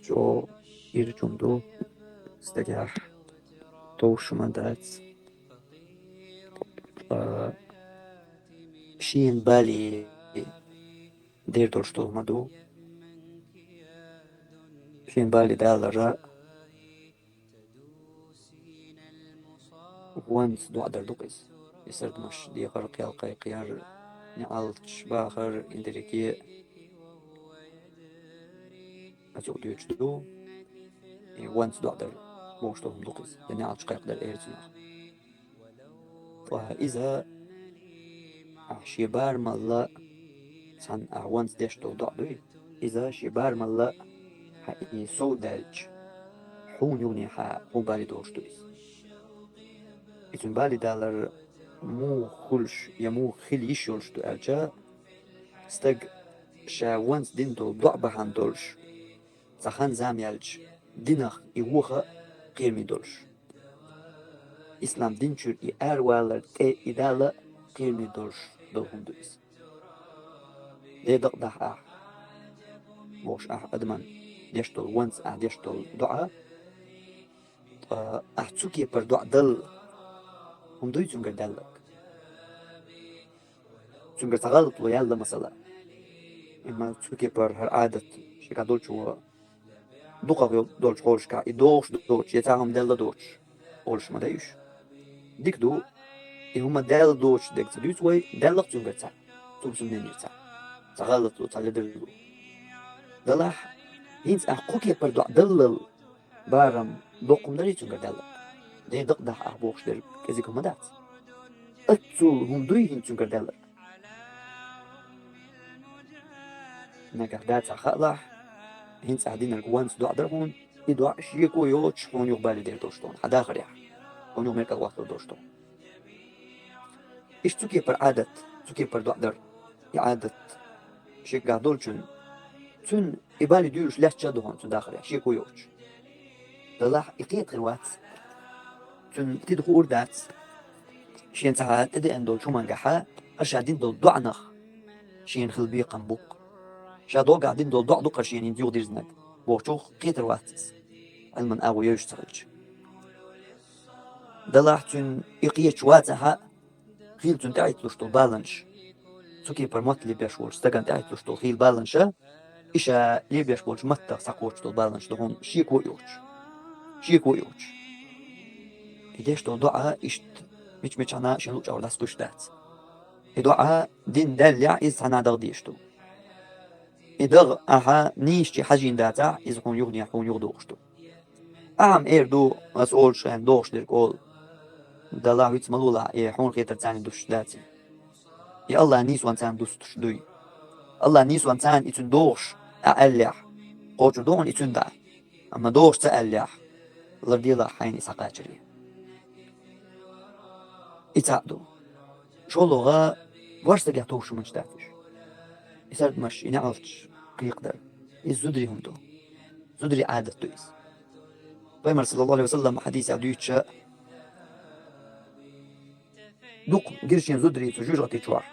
Jo ircundu stegar توشمدات شين بالي دير دوشتو مدو شين بالي دالرا وانس دو عدر دوكس يسرد مش دي غرق يلقى قيار نعالتش باخر اندريكي أسوق ديوشتو وانس دو عدر بوشتو دوكس يعني عالتش قيقدر ايرتنا فإذا شبار مالا سان وانس ديشتو دعدوي إذا شبار مالا حقي سودالج حون يوني حون بالي دوشتويس إذن بالي دالر مو خلش يمو خليش يولشتو ألجا استق شا وانس دين دول ضعبة عن دولش سخان زام يلج دينخ إيوخا قيرمي دولش إسلام دينشور إي والر تي إدالة قيرمي دولش دولهم دويس دي دق دح بوش أدمان ديشتول وانس ديشتول دعا تسوكي بر دعا دل هم دوي تنقر دلك تنقر تغلط له يلا مثلا إما تسوكي بر هر عادة شكا دولشو دوقا دولش خورش كا دوش يتاهم دل دوش خورش ما دايش ديك دو هما دل دوش ديك تدوش وي دلق تنقر تا تبسم نينير تا تغلط له تغلدر دلح هينس قوكي بر دعا دلل بارم دوقم داري تنقر دلك دي دق دح بوش در كزيكو مدات أتسول هم دوي هين تنقر دلك نكر دات خلح هينس عدين الوانس دو عدرهون يدو شيكو يوتش هون يقبالي دير دوشتون حدا آخر يح هون يوميركا واحدو دوشتون إيش تسوكي بر عادة تسوكي بر دو عدر إعادة شيكا دولشن تون إبالي ديوش لاش جادو هون تون داخل يح شيكو يوتش دلاح إقيت غلوات تون تدخو أردات شين ساعات تدي أندول شو منجحا أشادين دول دعنخ شين خلبي قنبوك شادو قاعدين دول دعدو قرشين ينديو دير زنك بوشوخ قيتر واتس علما أو يشتغلش دلاحتون إقيت شواتها خيلتون تعيتلوش طول بالانش سوكي برموت لي بيشول استقن تعيتلوش طول خيل بالانشا إشا لي بيشولش متى ساقوش طول بالانش دهون شيكو يوش إديش طول دعا إشت مش أنا شنو جاور داس كشتات إدعا دين دلع إز هنا دغديشتو إدغ أها نيشتي حاجين داتا إز هون يغني هون يغدوشتو أهم إيردو مسؤول شان دوش ديركول دلا هيت ملولا هون خيتر تاني دوش داتي يا الله نيس وان تان دوش دوي الله نيس وان تان إتن دوش أقلح قوتو دون إتن دا أما دوش تألح لرديلا حيني ساقاتشري إتعدو شو لغة ورسة قاعتوش من جداتش يسرد مش ينعرفتش يقدر يزدري هم دو زدري عادة دويس بيمر صلى الله عليه وسلم حديث عدويتش دوق قرشين زدري تجوج تيشوار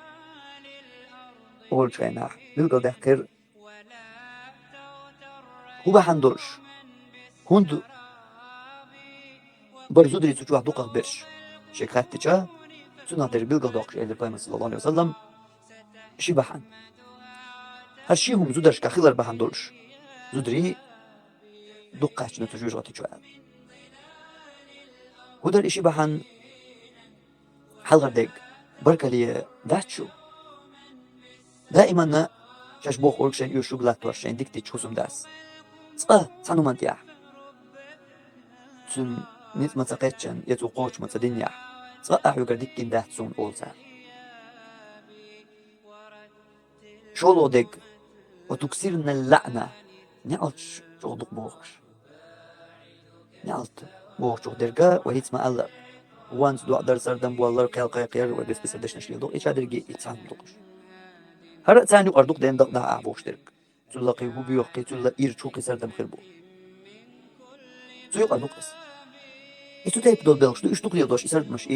أول شيء ناح نلقى دهكر هو بحندولش هند بر زدري تجوع دوق برش شكلت تجا تنادر بلقى دوق اللي بيمر صلى الله عليه وسلم شي بحن هالشي هم زدرش كخيلر بحندولش زدري دوقاش نتجوج تيشوار ودر إشي بحن حلقة ديك بركة لي داتشو دائما شاش بوخ أوركشن يوشو بلات ورشين ديك تيشوسم داس سانو منتياح تون نيت ما تقيتشن يتو قوش ما تدنياح أحيو قرديكين داتسون أولسا شولو ديك وتكسرنا اللعنة نعلتش شو دوق بوخش نعلت بوخش ديرقا وهيت ما ألر وانس دو أقدر سردن بوالر قيل قير ودس بسردش نشلي دوق إيش هادرقي إتسان دوقش هر تاني أردوق دين دق دا أعبوش ديرك تلاقي هو بيوقي تلا إيرتشوقي سردم خربو تيوق أردوق بس إيش تايب دول بيلش دو إيش دوق ليدوش إسرد مش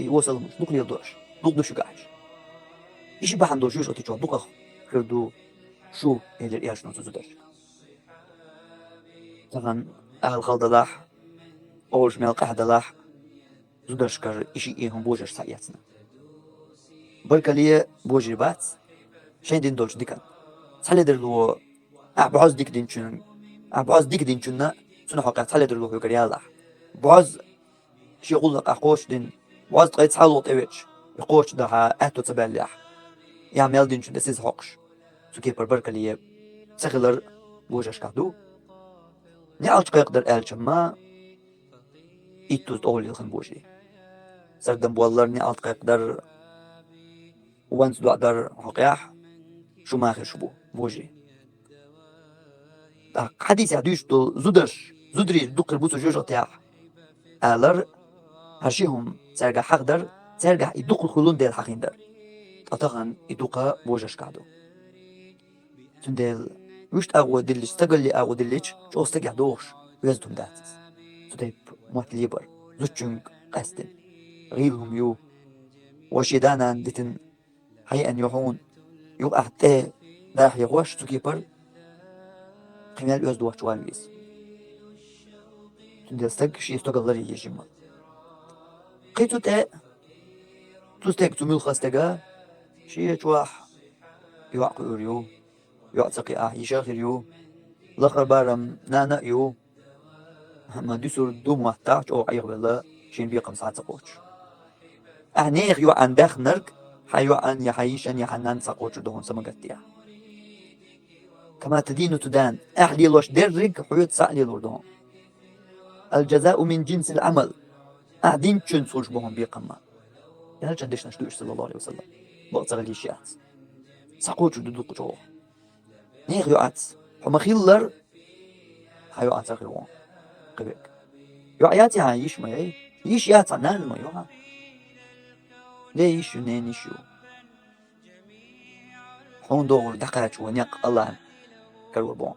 وصل مش دوق ليدوش دوق دوشو قاعش إيش بحن دو جوش أتيجوا دوق خردو شو إلى إيش نوتو زدر طبعا أهل خلدلاح أولش من القحدلاح زودشكر إشي إيهم بوجش سعيتنا بركلية بوجي بات شين دين دولش ديكان تحلي درلو بعض ديك دينشون بعض ديك دينشونا سنة حقا تحلي درلو هو كريالاح بعض شي يقول لك أقوش دين بعض تغيت حالو تيويتش يقوش ده أهتو تباليح يعمل دينشون دسيز حقش سوكي بركلية سخلر بوجش كادو نعالج يقدر ألشما إيتوز أولي الخن بوجي سردن بوالر نعالج يقدر وانس دو أقدر حقياح شو ما آخر شبو بوجي حديث يعدوش دو زودري دقر بوسو جوجو تاح آلر هرشيهم سرقا حقدر سرقا يدق الخلون ديال حقيندر أطغن يدقا بوجش كادو تنديل وشت أغو دلش تقل لي أغو دلش شو استقع دوش ويزدهم داتس تديب موت ليبر زوجنك قاستن غيلهم يو وشيدانا دتن هي أن يهون يو أحتى داح يغوش تكيبر قيمال يوزدو وحشوال ويز تنديل استق شي استقل لري يجمع قيتو تا تستق تميل خاستقا شي جواح يوعق أوريو يعتقي يشاخر يو لخر بارم نانا يو ما ديسور دوم وحتاج أو عيغ بالله شين بيقم ساعة سقوش نيغ يو عن داخ نرك حيو عن يحيشن يحنان سقوش دهون سمقتيا كما تدين تدان أحلي لوش درق حيوت سألي لوردهم الجزاء من جنس العمل أهدين تشن سوش بهم بيقما يهل جندش نشدوش صلى الله عليه وسلم بغتغ ليشيات سقوش دودوق جو نيغ يو عت حما خيلر حيو عت غيرون قبك يو عياتي عايش ما يش يات عنان ما يوها ليش نين يشو حون دور دقاش ونيق الله كالوربون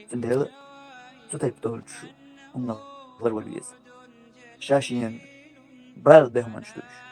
تندل تتيب دول شو هم غير والبيز شاشين بال بهم انشتوش